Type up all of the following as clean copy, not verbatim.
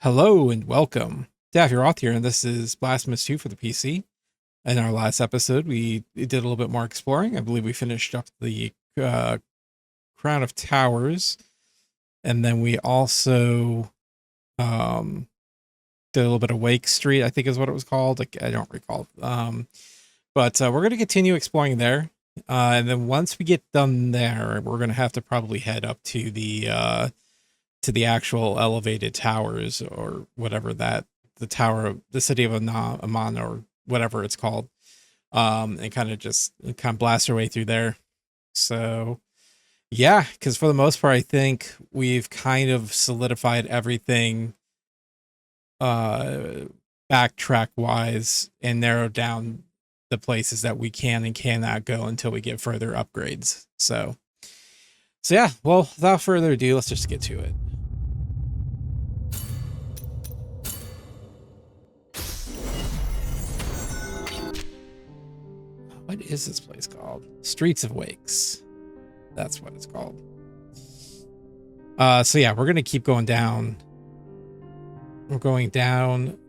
Hello and welcome. Daff, you're off here, and this is Blasphemous 2 for the PC. In our last episode, we did a little bit more exploring. I believe we finished up the Crown of Towers, and then we also did a little bit of Wake Street, I think is what it was called. Like, I don't recall. But we're going to continue exploring there. And then once we get done there, we're going to have to probably head up to the actual elevated towers or whatever the tower of the city of Amon or whatever it's called, and kind of blast our way through there. So yeah, because for the most part I think we've kind of solidified everything backtrack wise and narrowed down the places that we can and cannot go until we get further upgrades. So yeah, well, without further ado, let's just get to it. What is this place called? Streets of Wakes. That's what it's called. So yeah, we're gonna keep going down. We're going down.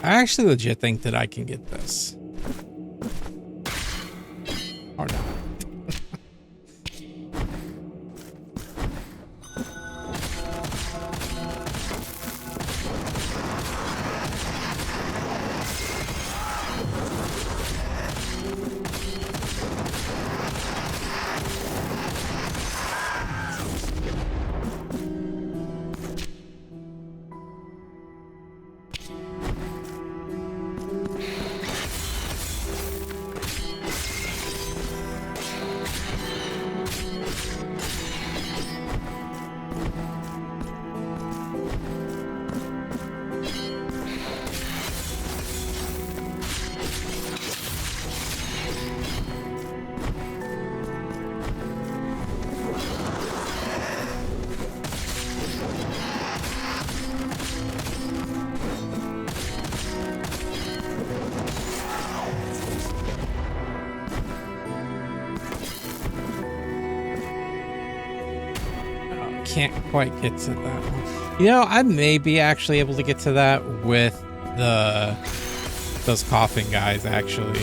I actually legit think that I can get this. Or not. Can't quite get to that one. You know, I may be actually able to get to that with those coffin guys, actually.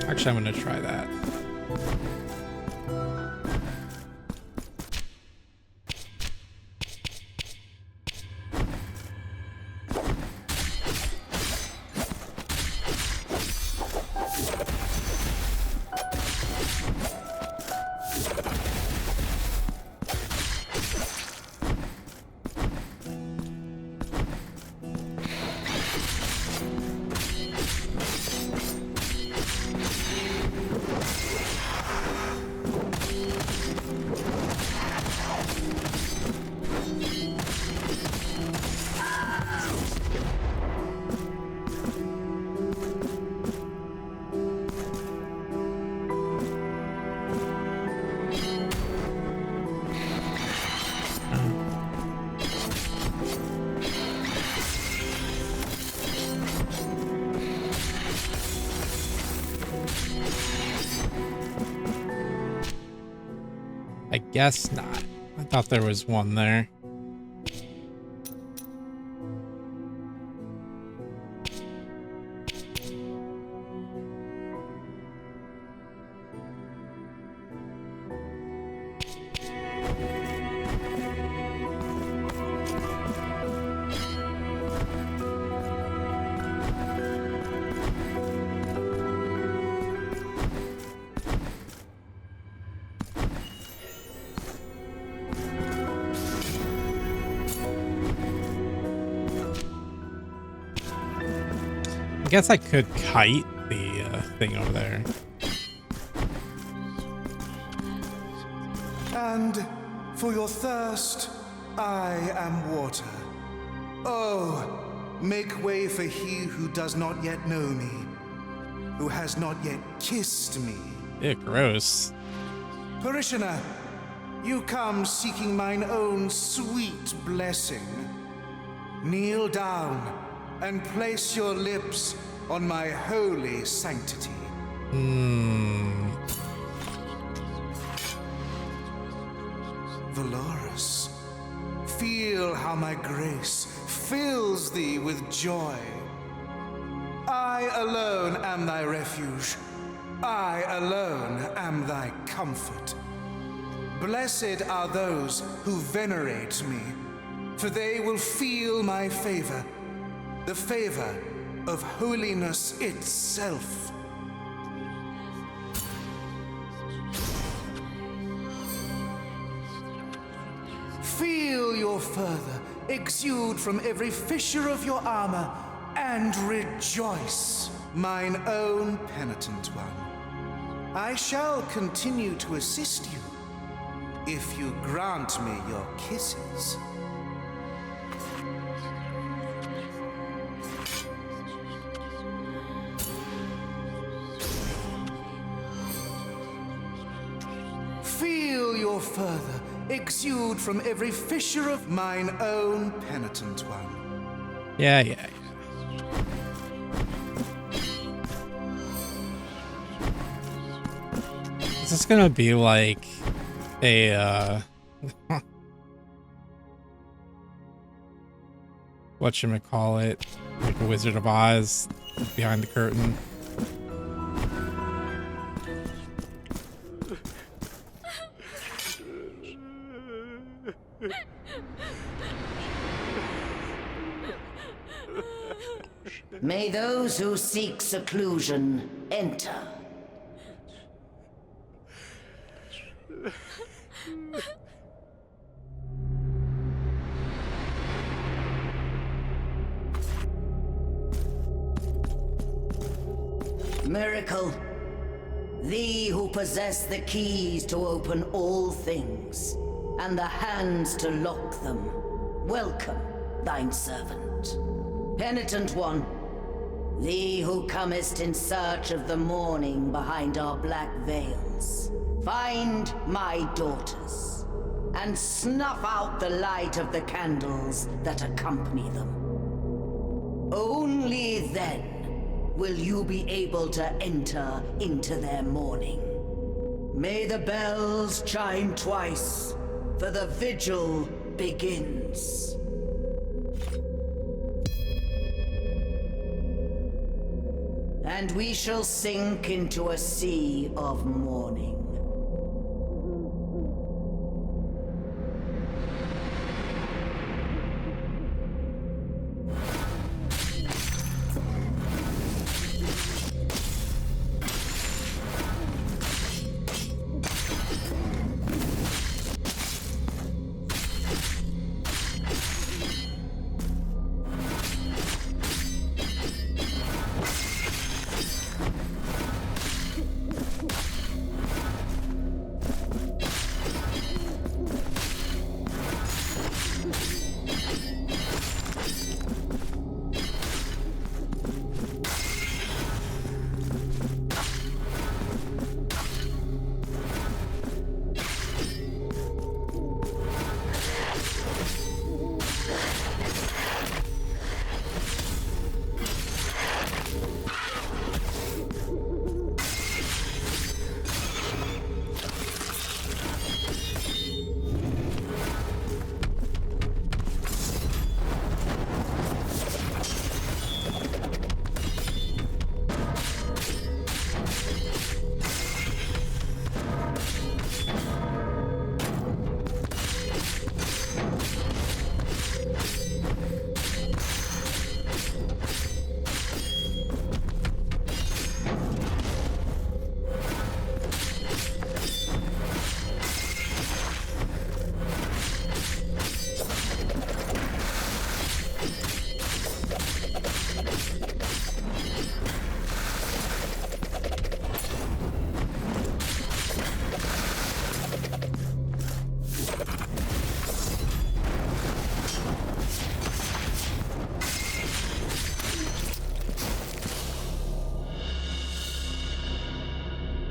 Actually, I'm going to try that. I guess not. I thought there was one there. guess I could kite the thing over there. And for your thirst, I am water. Oh, make way for he who does not yet know me, who has not yet kissed me. Ew, gross. Parishioner, you come seeking mine own sweet blessing. Kneel down and place your lips on my holy sanctity. Valorous, feel how my grace fills thee with joy. I alone am thy refuge. I alone am thy comfort. Blessed are those who venerate me, for they will feel my favor, the favor of holiness itself. Feel your fervor exude from every fissure of your armor, and rejoice, mine own Penitent One. I shall continue to assist you, if you grant me your kisses. Feel your fervor exude from every fissure of mine own Penitent One. Yeah. Is this gonna be like a whatchamacallit, like a Wizard of Oz behind the curtain? May those who seek seclusion enter. Miracle, thee who possess the keys to open all things, and the hands to lock them, welcome thine servant. Penitent One, thee who comest in search of the morning behind our black veils, find my daughters, and snuff out the light of the candles that accompany them. Only then will you be able to enter into their mourning. May the bells chime twice, for the vigil begins. And we shall sink into a sea of mourning.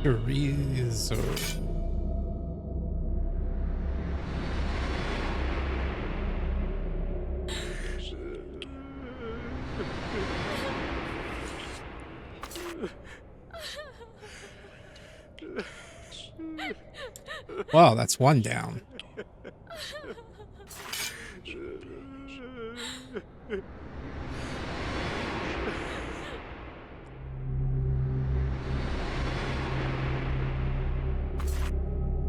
Chorizo. Wow, that's one down.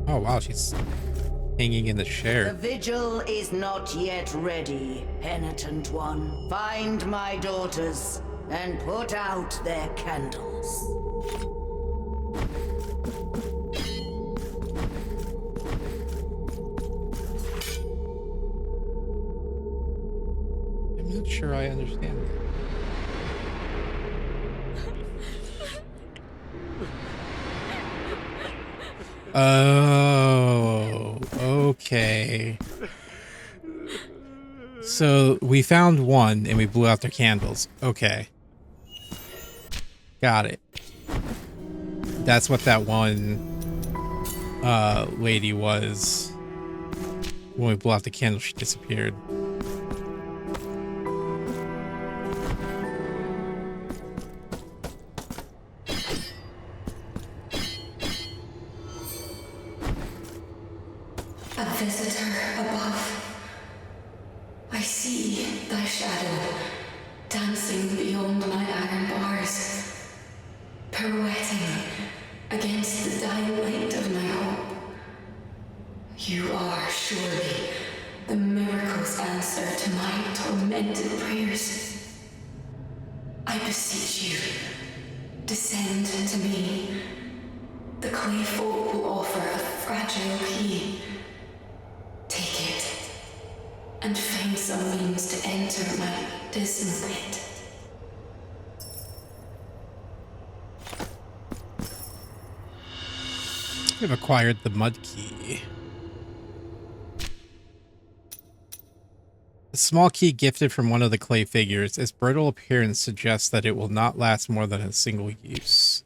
Oh wow, she's hanging in the The chair. vigil is not yet ready, Penitent One. Find my daughters and put out their candles. I'm not sure I understand that. Oh, okay. So we found one and we blew out their candles. Okay. Got it. That's what that one lady was. When we blew out the candle, she disappeared. A visitor above. I see thy shadow dancing beyond my iron bars, pirouetting against the dying light of my hope. You are surely the miracle's answer to my tormented prayers. I beseech you, descend to me. The clay folk will offer a fragile key. Take it, and find some means to enter my dismal pit. We've acquired the mud key. A small key gifted from one of the clay figures. Its brittle appearance suggests that it will not last more than a single use.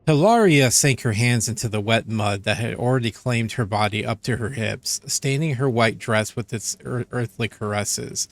Hilaria sank her hands into the wet mud that had already claimed her body up to her hips, staining her white dress with its earthly caresses.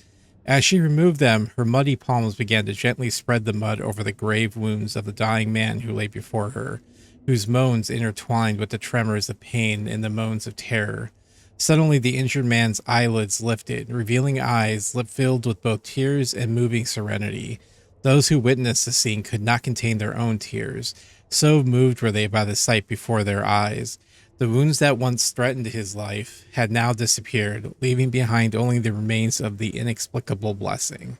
As she removed them, her muddy palms began to gently spread the mud over the grave wounds of the dying man who lay before her, whose moans intertwined with the tremors of pain and the moans of terror. Suddenly, the injured man's eyelids lifted, revealing eyes filled with both tears and moving serenity. Those who witnessed the scene could not contain their own tears. So moved were they by the sight before their eyes. The wounds that once threatened his life had now disappeared, leaving behind only the remains of the inexplicable blessing.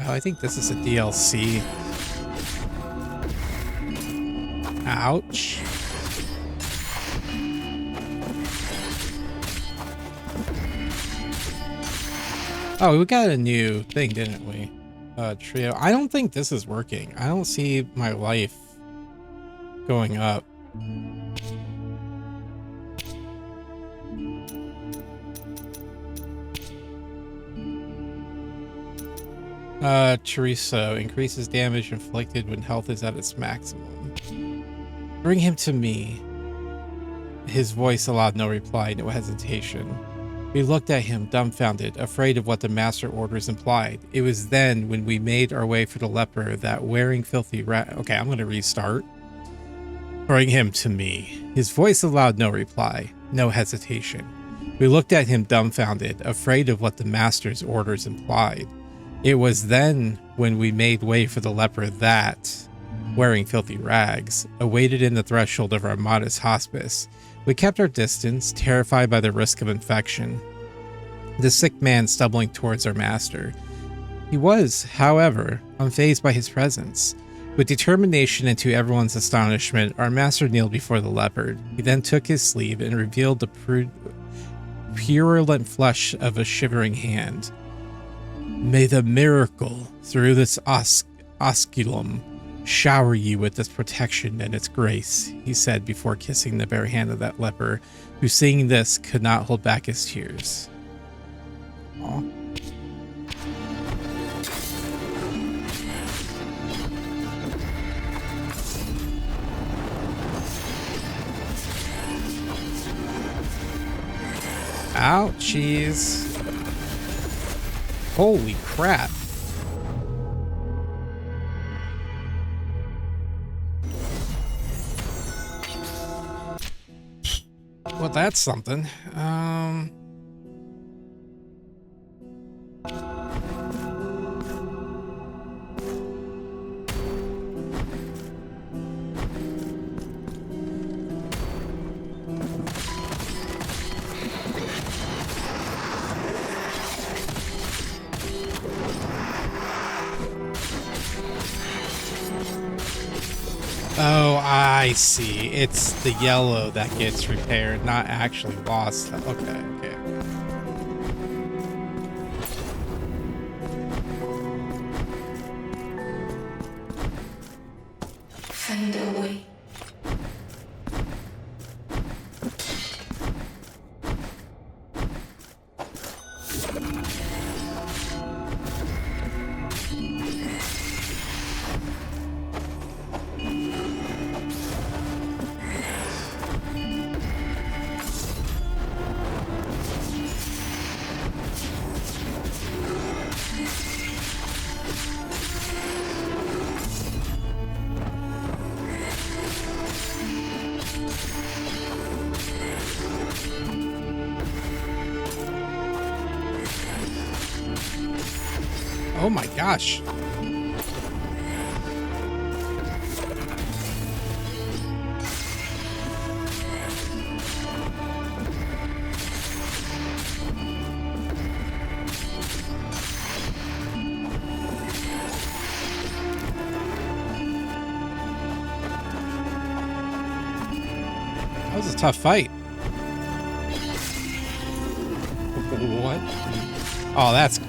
Oh, I think this is a DLC. Ouch. Oh, we got a new thing, didn't we? Trio. I don't think this is working. I don't see my life going up. Chorizo increases damage inflicted when health is at its maximum. Bring him to me. His voice allowed no reply, no hesitation. We looked at him, dumbfounded, afraid of what the master orders implied. It was then, when we made our way for the leper, that wearing filthy Okay, I'm gonna restart. Bring him to me. His voice allowed no reply, no hesitation. We looked at him, dumbfounded, afraid of what the master's orders implied. It was then, when we made way for the leper that, wearing filthy rags, awaited in the threshold of our modest hospice. We kept our distance, terrified by the risk of infection. The sick man stumbling towards our master. He was, however, unfazed by his presence. With determination and to everyone's astonishment, our master kneeled before the leopard. He then took his sleeve and revealed the purulent flesh of a shivering hand. May the miracle through this osculum shower you with its protection and its grace," he said before kissing the bare hand of that leper, who, seeing this, could not hold back his tears. Aw. Ouchies. Holy crap. Well, that's something. Oh, I see. It's the yellow that gets repaired, not actually lost. Okay, okay. Find a way. Oh my gosh. That was a tough fight. What? Oh, that's cool.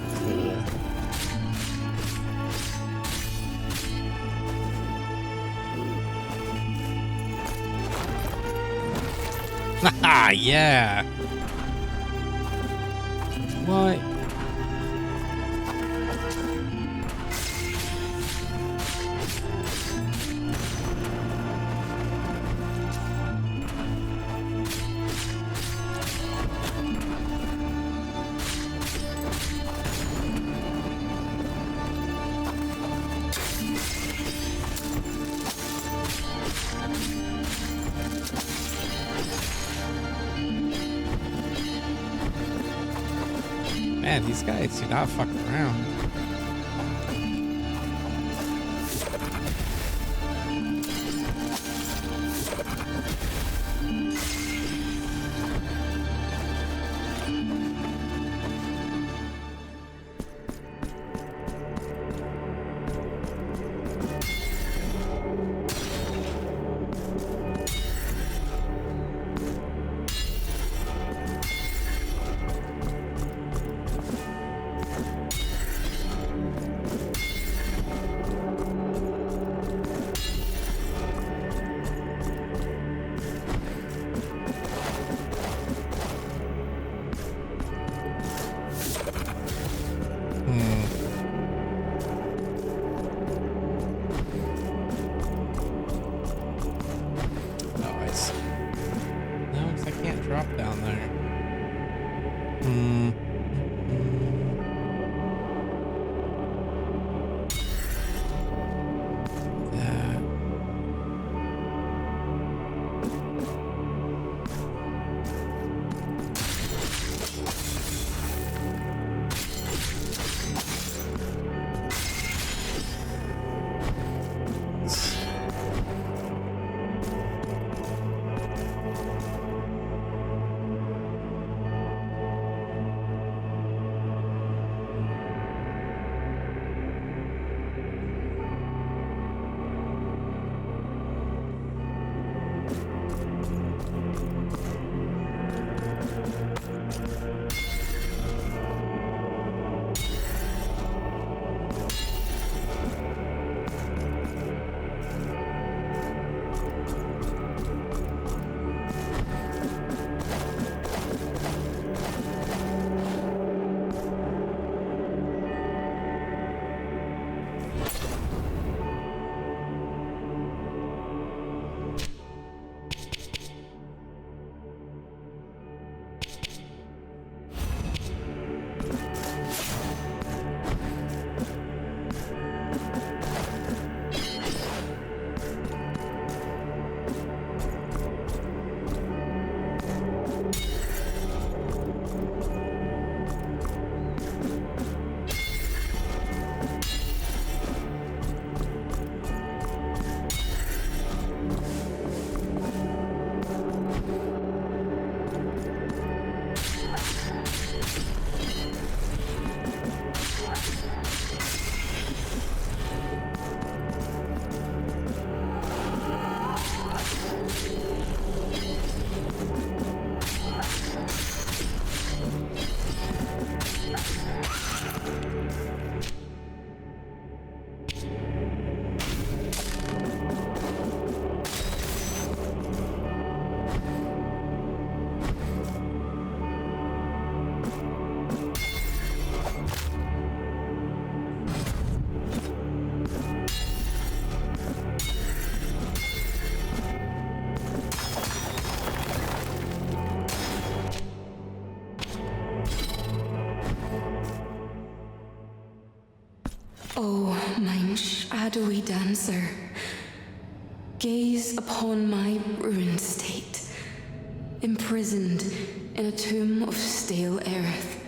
Haha, yeah. What? Man, these guys do not fuck around. mine shadowy dancer, gaze upon my ruined state, imprisoned in a tomb of stale earth,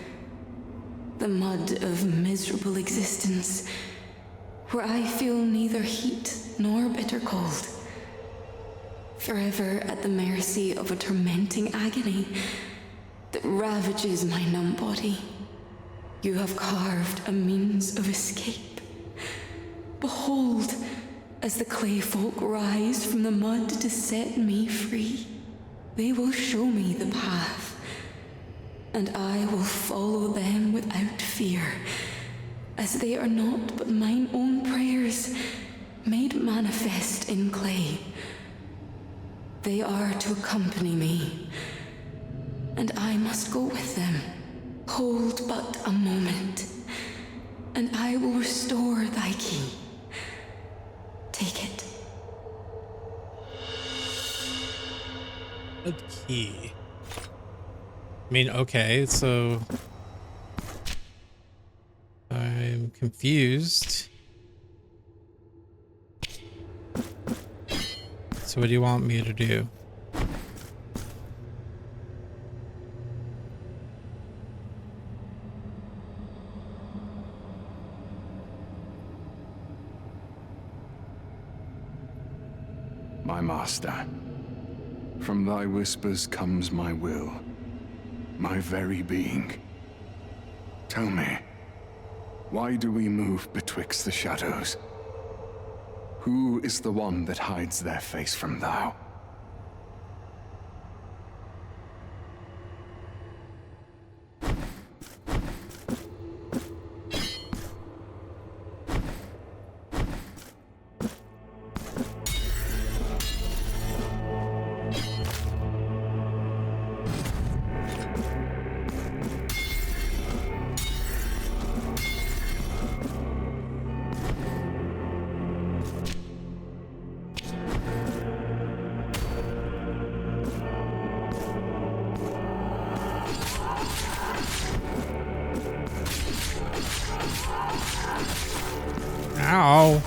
the mud of miserable existence, where I feel neither heat nor bitter cold, forever at the mercy of a tormenting agony that ravages my numb body. You have carved a means of escape. Behold, as the clay folk rise from the mud to set me free, they will show me the path, and I will follow them without fear, as they are not but mine own prayers made manifest in clay. They are to accompany me, and I must go with them. Hold but a moment, and I will restore thy key. Take it. A key. I mean, okay, so I'm confused. So what do you want me to do? My master, from thy whispers comes my will, my very being. Tell me, why do we move betwixt the shadows? Who is the one that hides their face from thou? Ow.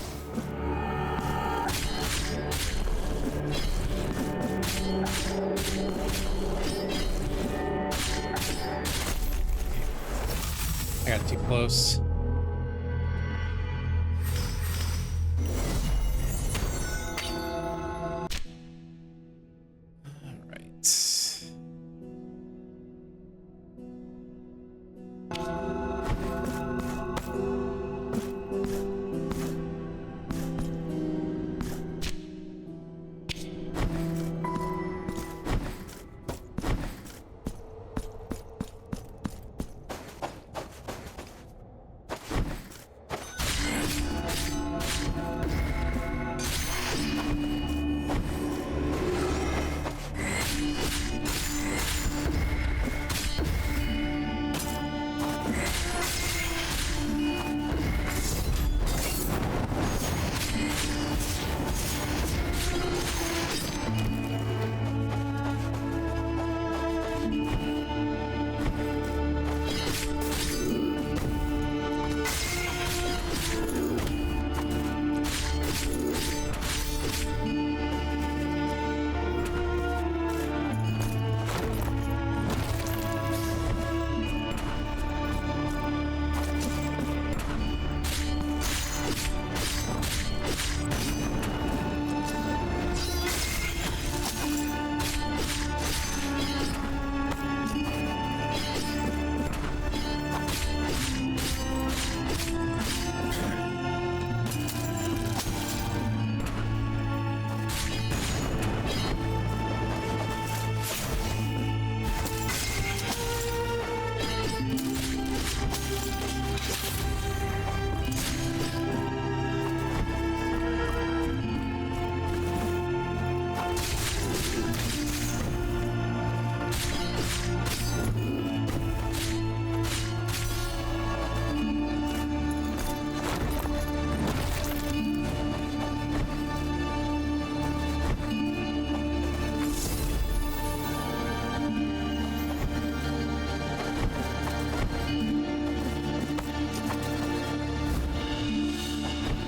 I got too close. All right.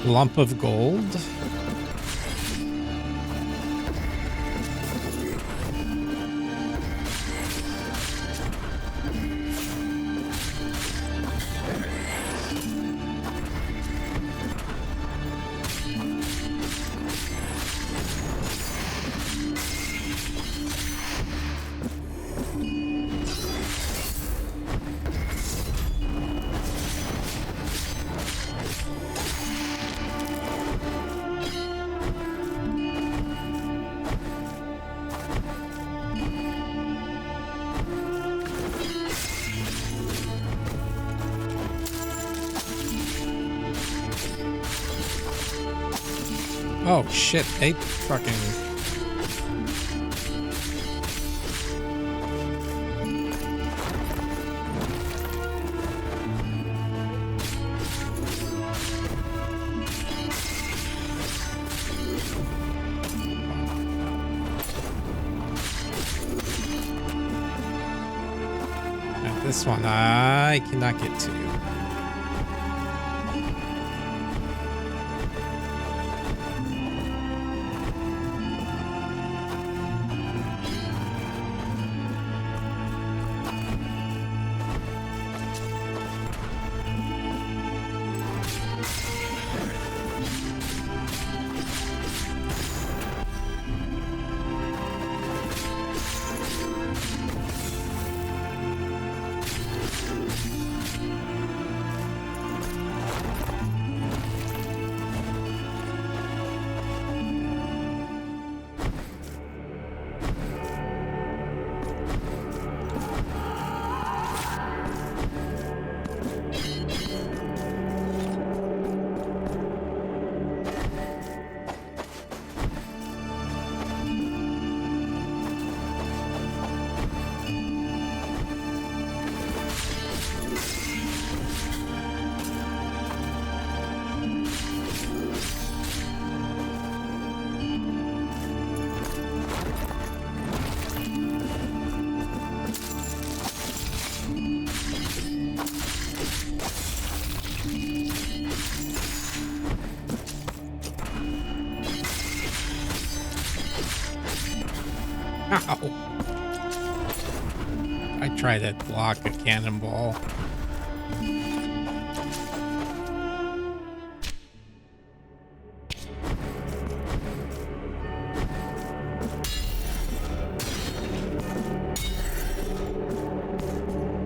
Lump of gold. Oh shit, they fucking... This one I cannot get to. Ow. I tried to block a cannonball.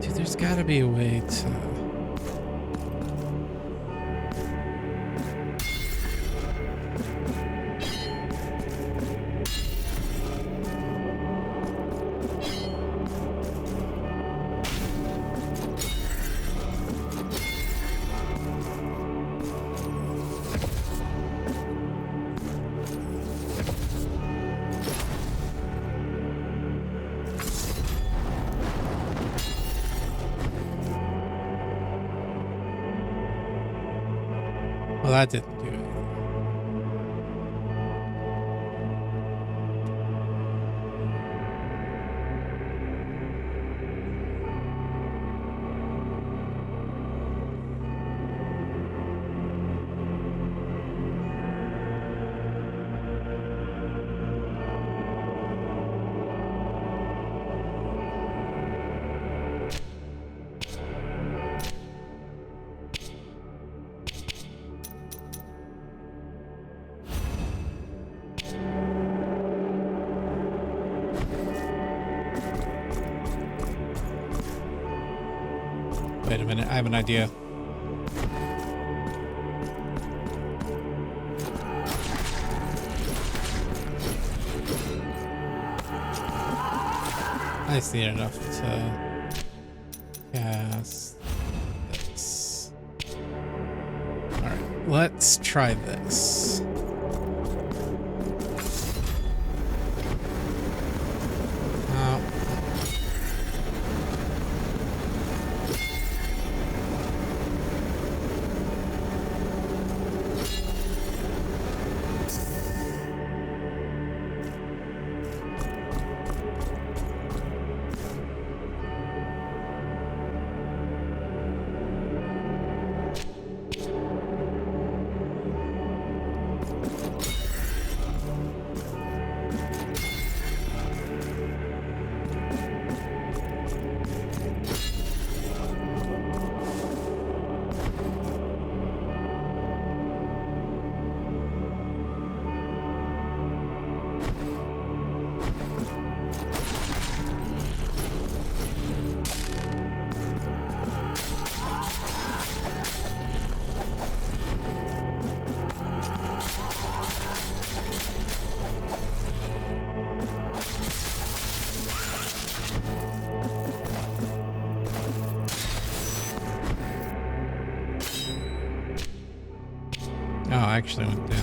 Dude, there's gotta be a way to... Well, that didn't do it. Wait a minute, I have an idea. I just need enough to cast this. Alright, let's try this. I actually went down.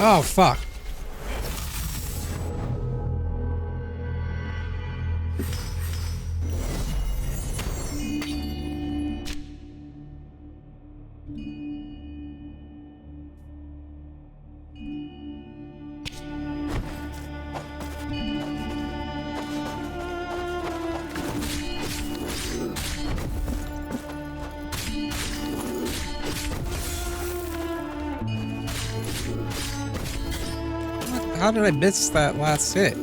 Oh, fuck. How did I miss that last hit?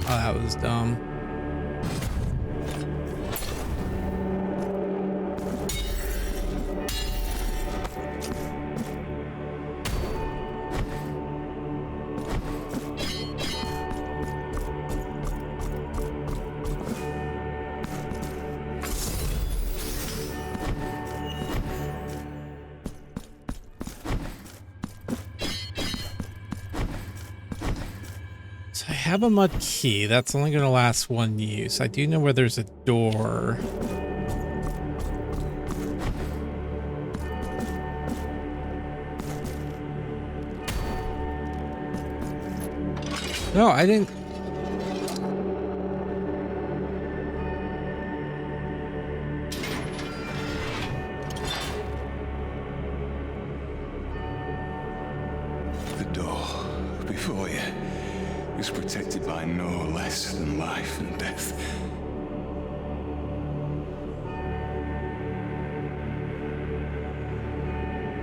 Oh, that was dumb. I have a mud key. That's only going to last one use. I do know where there's a door. No, I didn't. The door before you is protected by no less than life and death.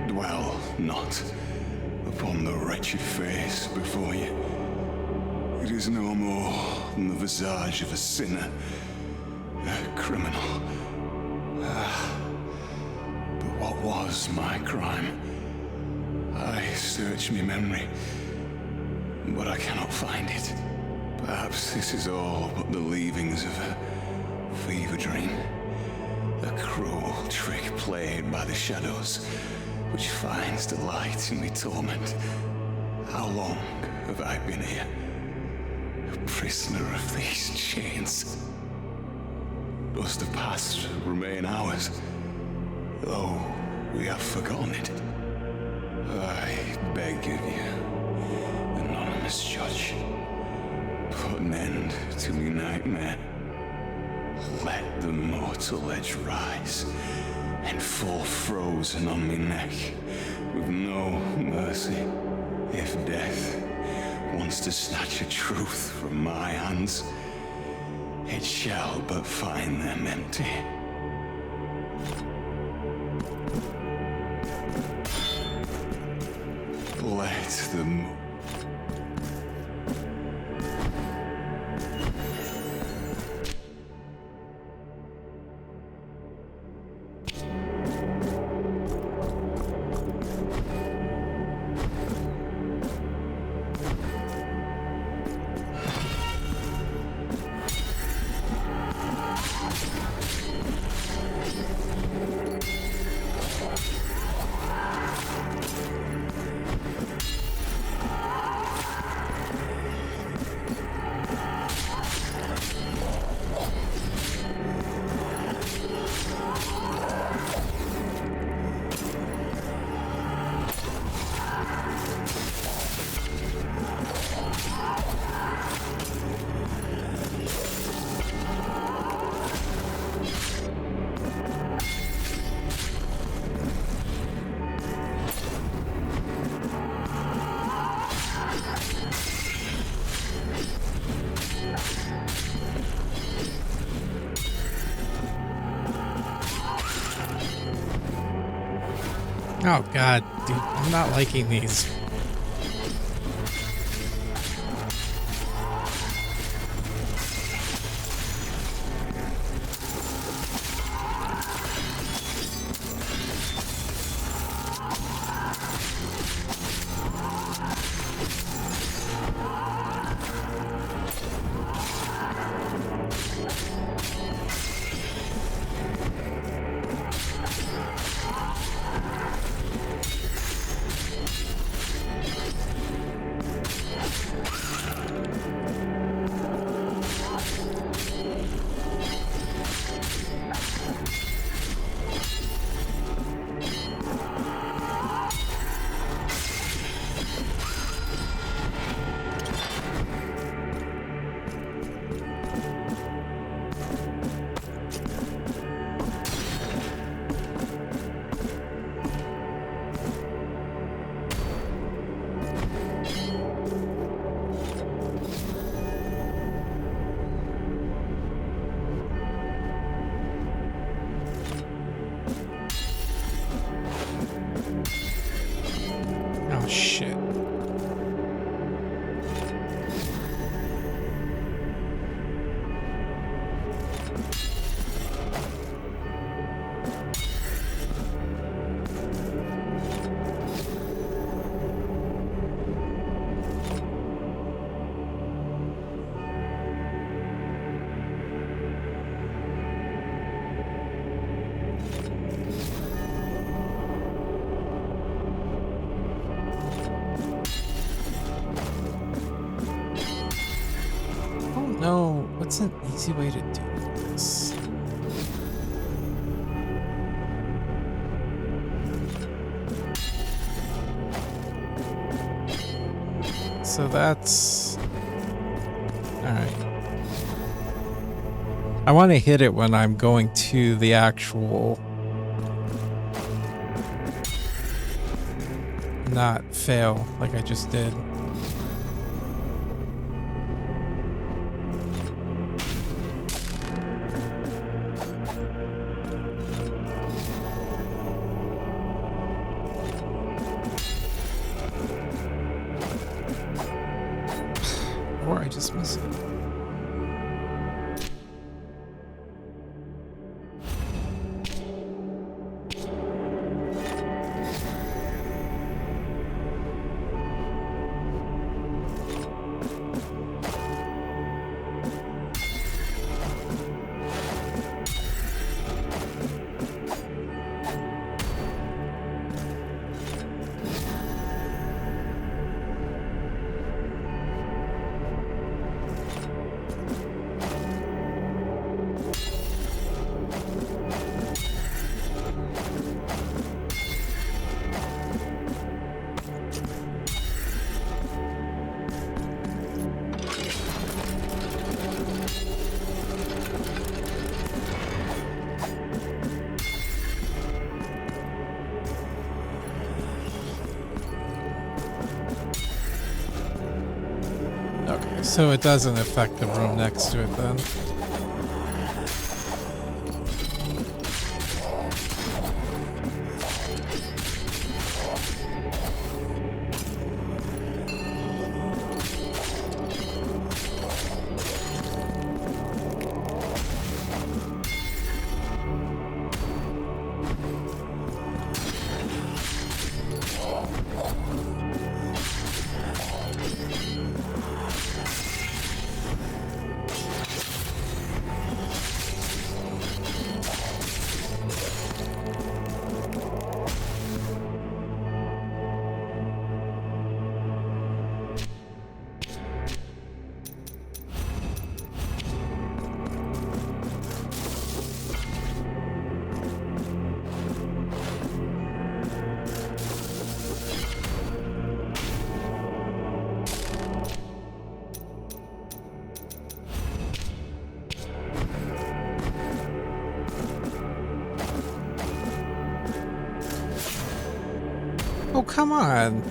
Dwell not upon the wretched face before you. It is no more than the visage of a sinner, a criminal. But what was my crime? I search me memory, but I cannot find it. Perhaps this is all but the leavings of a fever dream. A cruel trick played by the shadows, which finds delight in me torment. How long have I been here? A prisoner of these chains. Does the past remain ours, though we have forgotten it? I beg of you, anonymous judge, put an end to me nightmare. Let the mortal edge rise and fall frozen on me neck with no mercy. If death wants to snatch a truth from my hands, it shall but find them empty. Let them. Oh god, dude, I'm not liking these. Oh shit. No, what's an easy way to do this? So that's all right. I want to hit it when I'm going to the actual, not fail like I just did. Or I just miss it. So it doesn't affect the room next to it then. Oh, come on.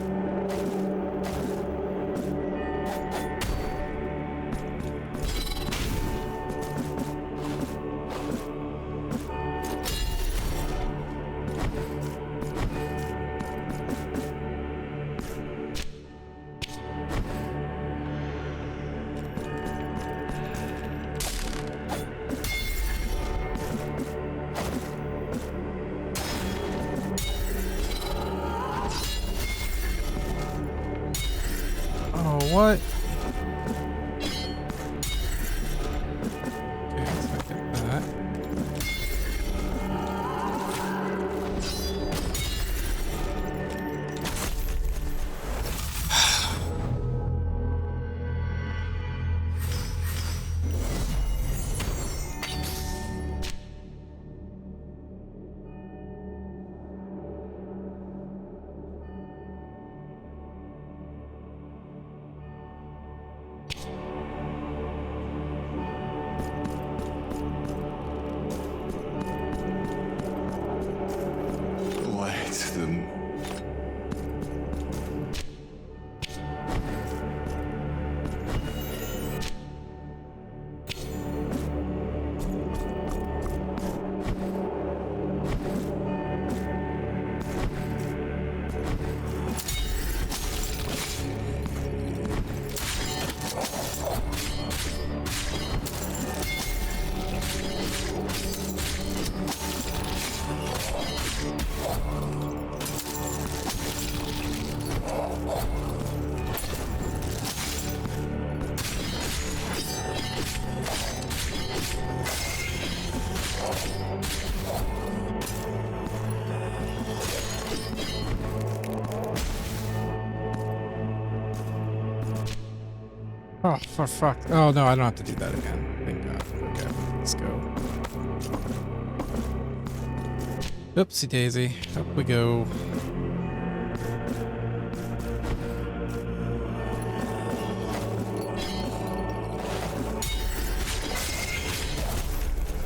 What? Okay, so I get that. Let them. Oh, for fuck. Oh, no, I don't have to do that again. Thank God. Okay, let's go. Oopsie daisy. Up we go.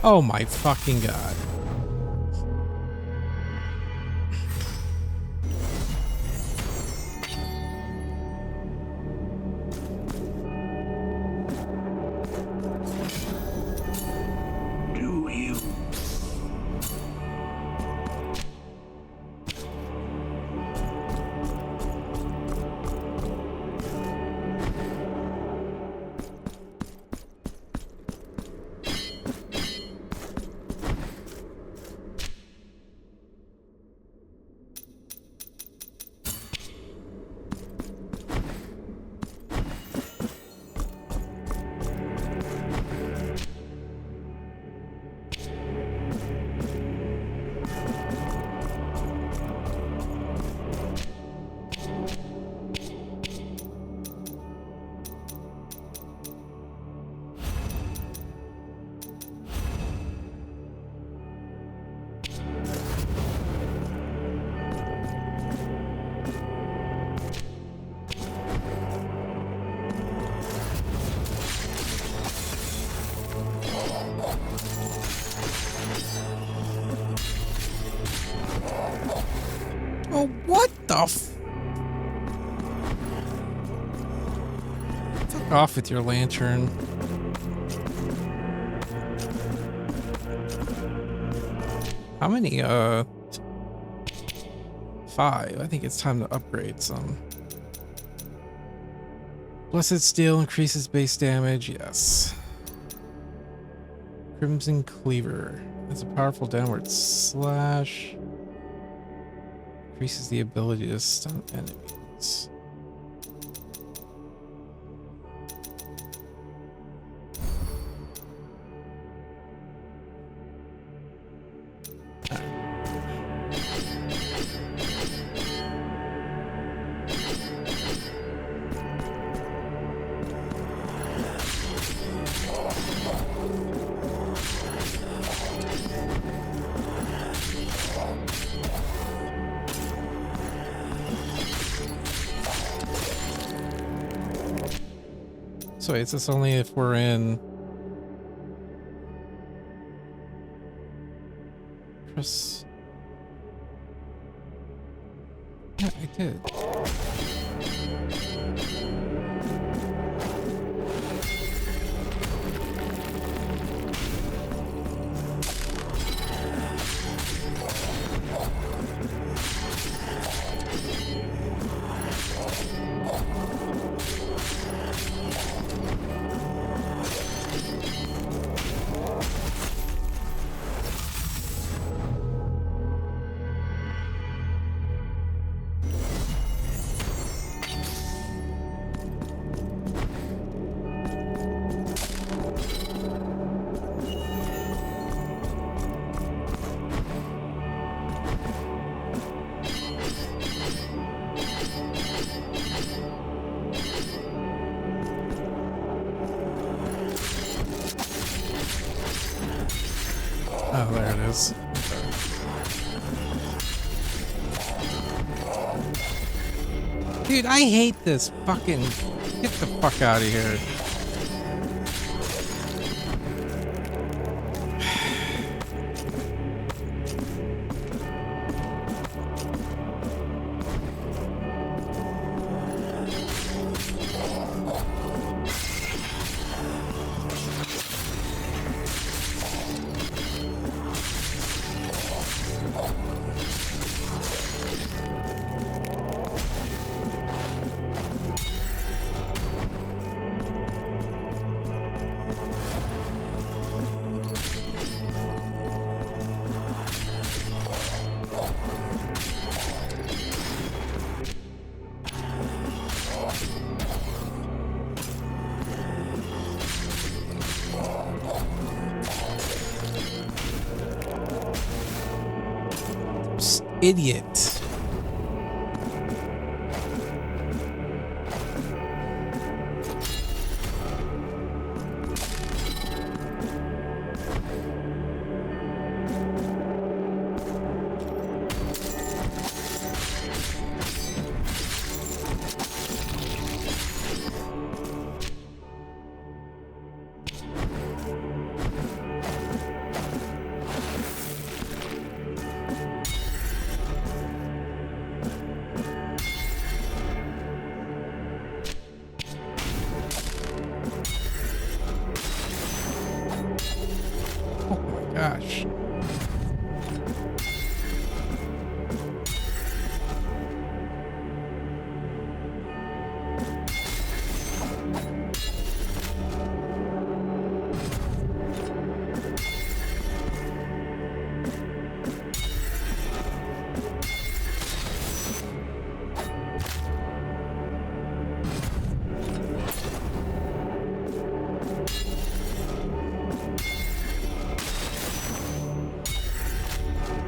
Oh my fucking God. Oh, what the Off with your lantern. How many, 5. I think it's time to upgrade some. Blessed Steel increases base damage, yes. Crimson Cleaver has a powerful downward slash. Increases the ability to stun enemies. So wait, is this only if we're in... Press... Yeah, I did. Oh, there it is. Okay. Dude, I hate this fucking... Get the fuck out of here. Idiot. Gosh.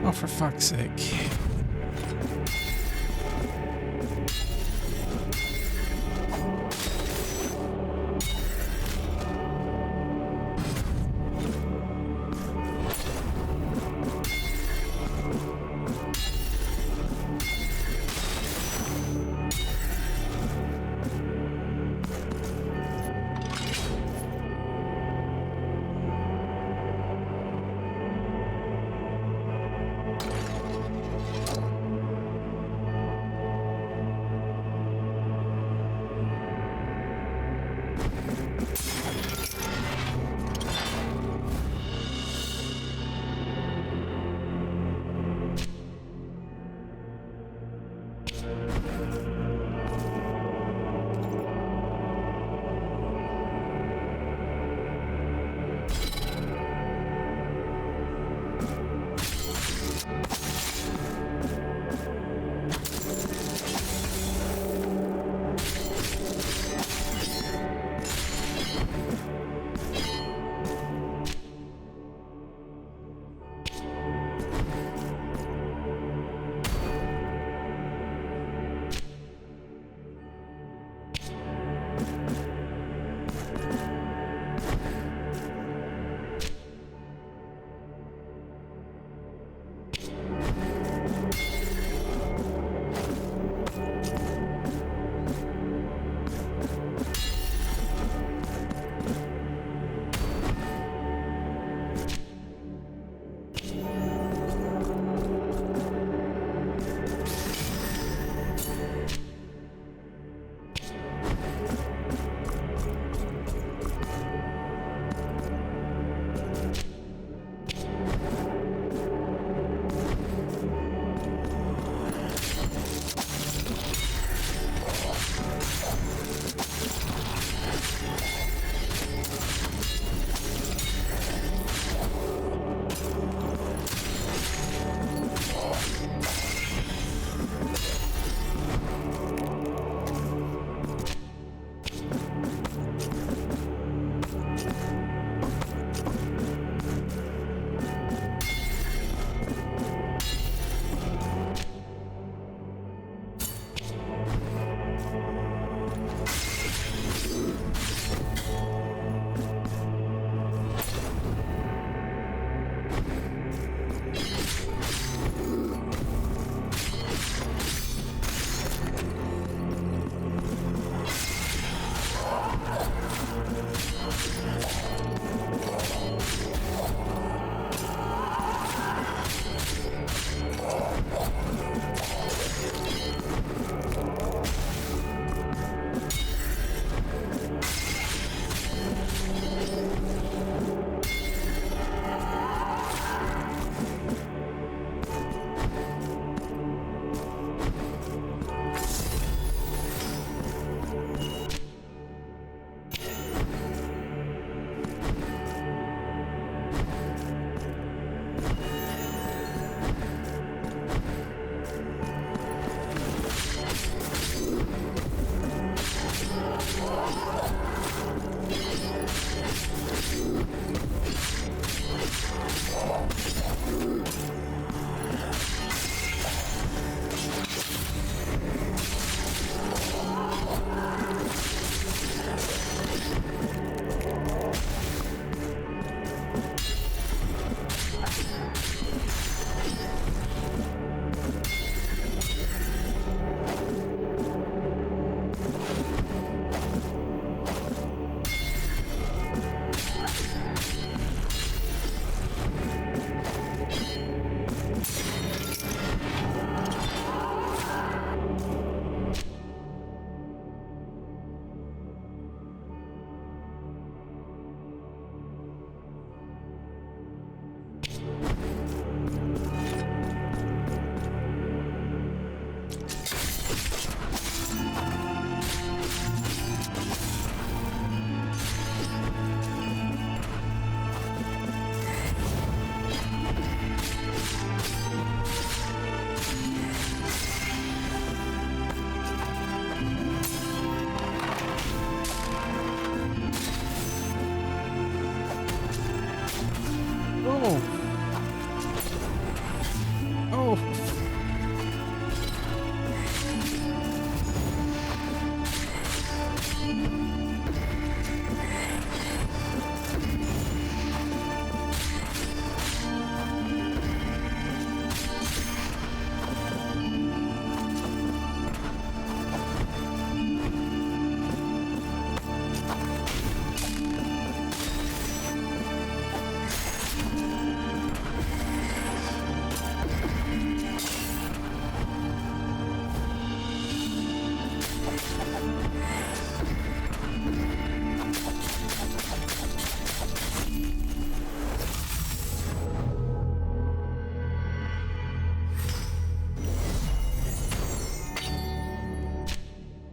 Oh, for fuck's sake.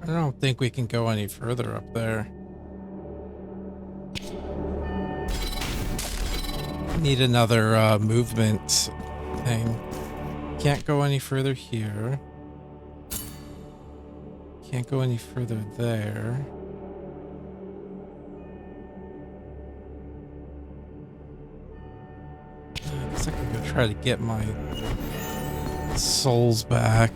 I don't think we can go any further up there. Need another movement thing. Can't go any further here. Can't go any further there. I guess I can go try to get my souls back.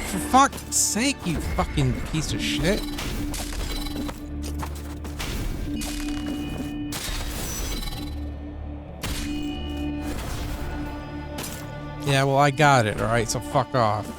For fuck's sake, you fucking piece of shit. Yeah, well, I got it, alright, so fuck off.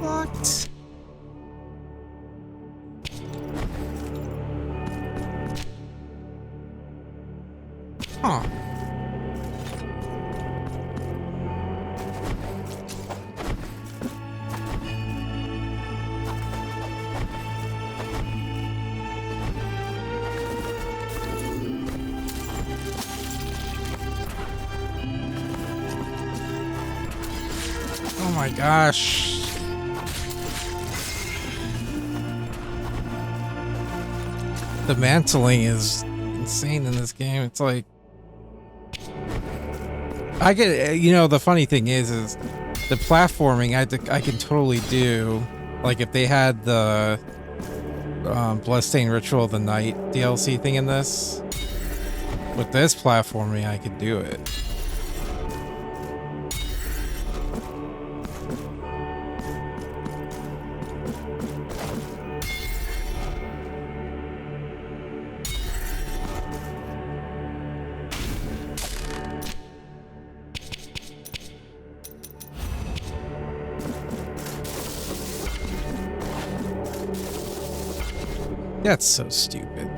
Locked. Huh. Oh my gosh. The mantling is insane in this game. It's like I get, you know, the funny thing is the platforming I can totally do. Like if they had the Bloodstained Ritual of the Night DLC thing in this, with this platforming, I could do it. That's so stupid.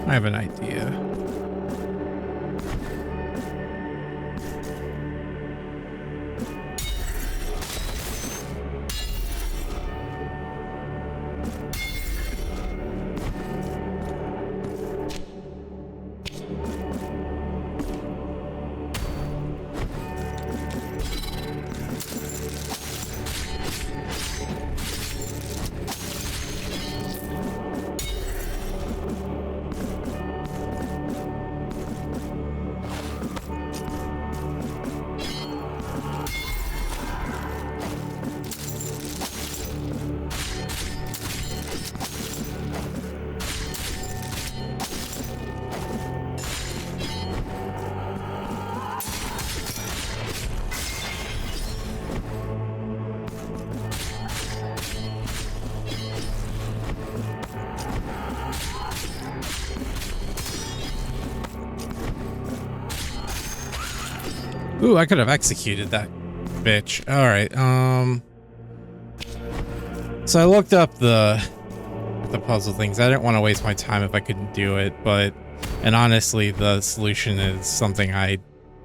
I have an idea. Ooh, I could have executed that bitch. All right. So I looked up the puzzle things. I didn't want to waste my time if I couldn't do it, and honestly, the solution is something I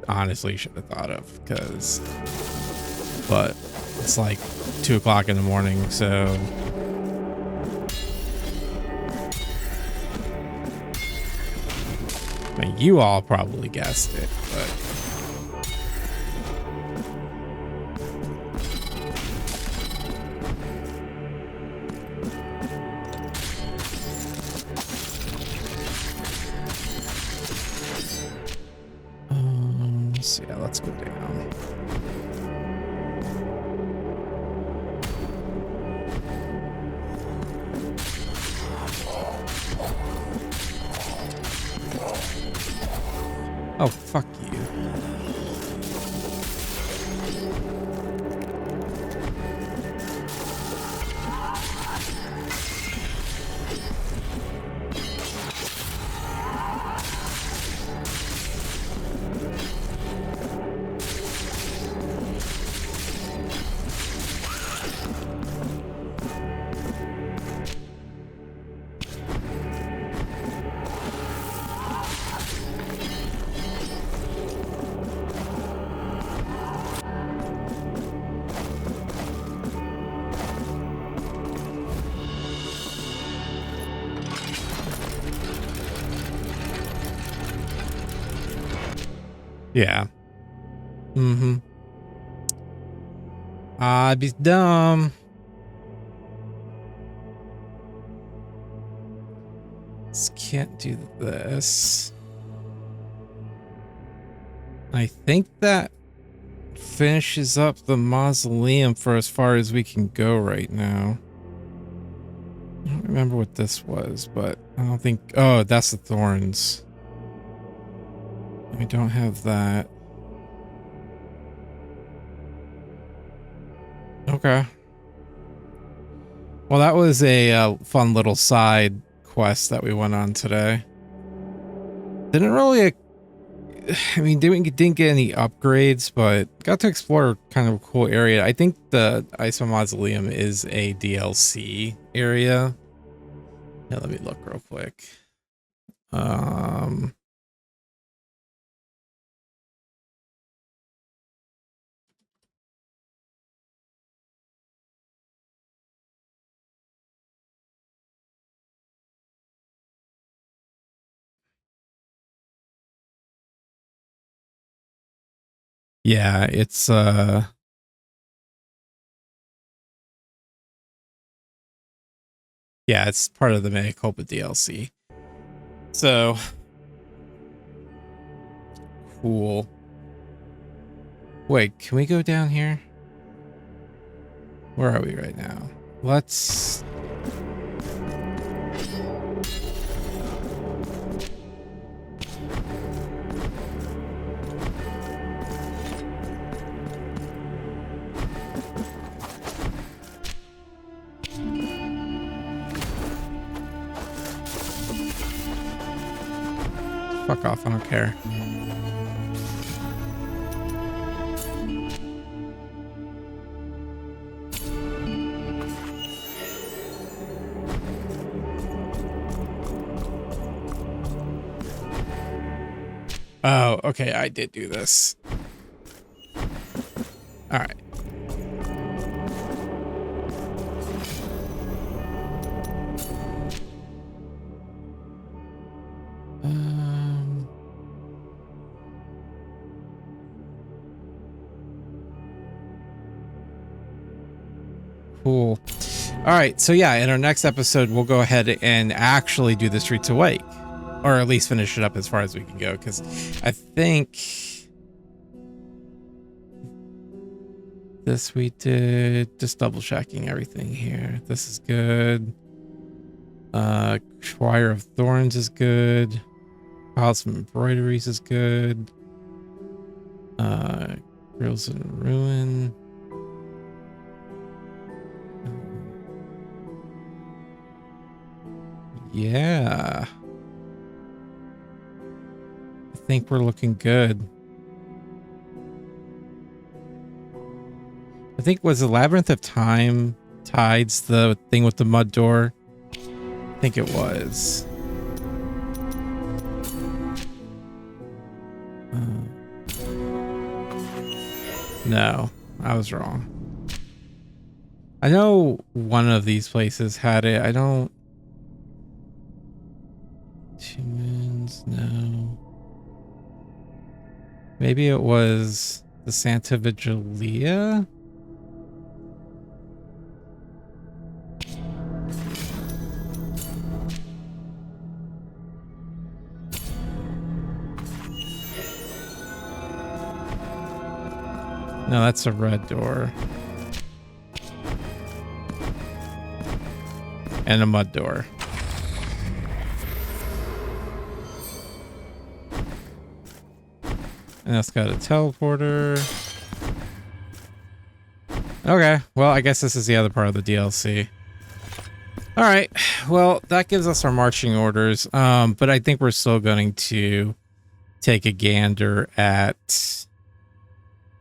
honestly should have thought of, but it's like 2 o'clock in the morning, so. I mean, you all probably guessed it, but. So yeah, let's go down. Oh, fuck you. Yeah. Mm-hmm. I'd be dumb. Just can't do this. I think that finishes up the mausoleum for as far as we can go right now. I don't remember what this was, but I don't think... Oh, that's the thorns. We don't have that. Okay. Well, that was a fun little side quest that we went on today. Didn't really... I mean, didn't get any upgrades, but got to explore kind of a cool area. I think the Icebound Mausoleum is a DLC area. Yeah, let me look real quick. Yeah, it's yeah, it's part of the Mea Culpa DLC. So cool. Wait, can we go down here? Where are we right now? Let's... Fuck off, I don't care. Oh, okay, I did do this. All right. Cool. All right, so yeah, in our next episode, we'll go ahead and actually do the Streets Awake, or at least finish it up as far as we can go, because I think this we did. Just double checking everything here. This is good. Choir of Thorns is good. Piles of Embroideries is good. Grills in Ruin. Yeah. I think we're looking good. I think was the Labyrinth of Time Tides the thing with the mud door? I think it was. No, I was wrong. I know one of these places had it. I don't... Humans, no. Maybe it was the Santa Vigilia? No, that's a red door. And a mud door. And that's got a teleporter. Okay, well, I guess this is the other part of the DLC. All right, well, that gives us our marching orders. But I think we're still going to take a gander at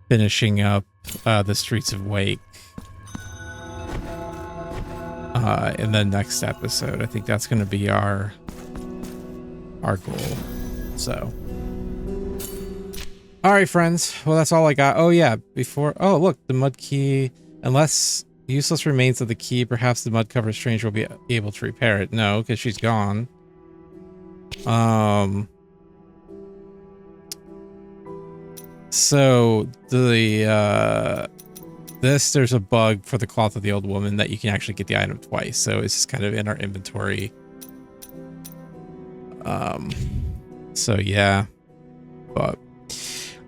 finishing up the Streets of Wake in the next episode. I think that's going to be our goal. So, all right, friends. Well, that's all I got. Oh yeah, before. Oh look, the mud key. Unless useless remains of the key, perhaps the mud covered stranger will be able to repair it. No, because she's gone. So there's a bug for the Cloth of the Old Woman that you can actually get the item twice. So it's just kind of in our inventory. So yeah, but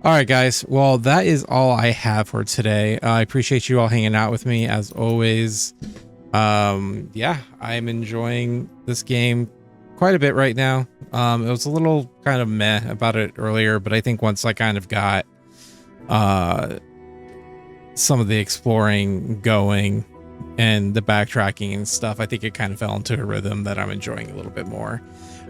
all right, guys. Well, that is all I have for today. I appreciate you all hanging out with me as always. Yeah, I'm enjoying this game quite a bit right now. It was a little kind of meh about it earlier, but I think once I kind of got some of the exploring going and the backtracking and stuff, I think it kind of fell into a rhythm that I'm enjoying a little bit more.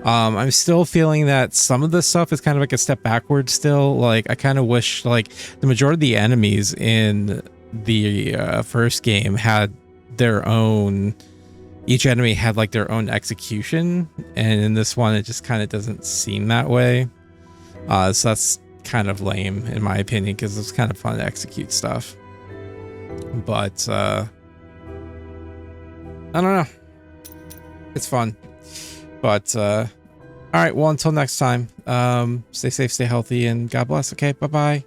I'm still feeling that some of the stuff is kind of like a step backwards still. Like, I kind of wish like the majority of the enemies in the first game had their own, each enemy had like their own execution, and in this one it just kind of doesn't seem that way. So that's kind of lame in my opinion, because it's kind of fun to execute stuff. But I don't know, it's fun. But all right, well, until next time, stay safe, stay healthy, and God bless. Okay, bye bye.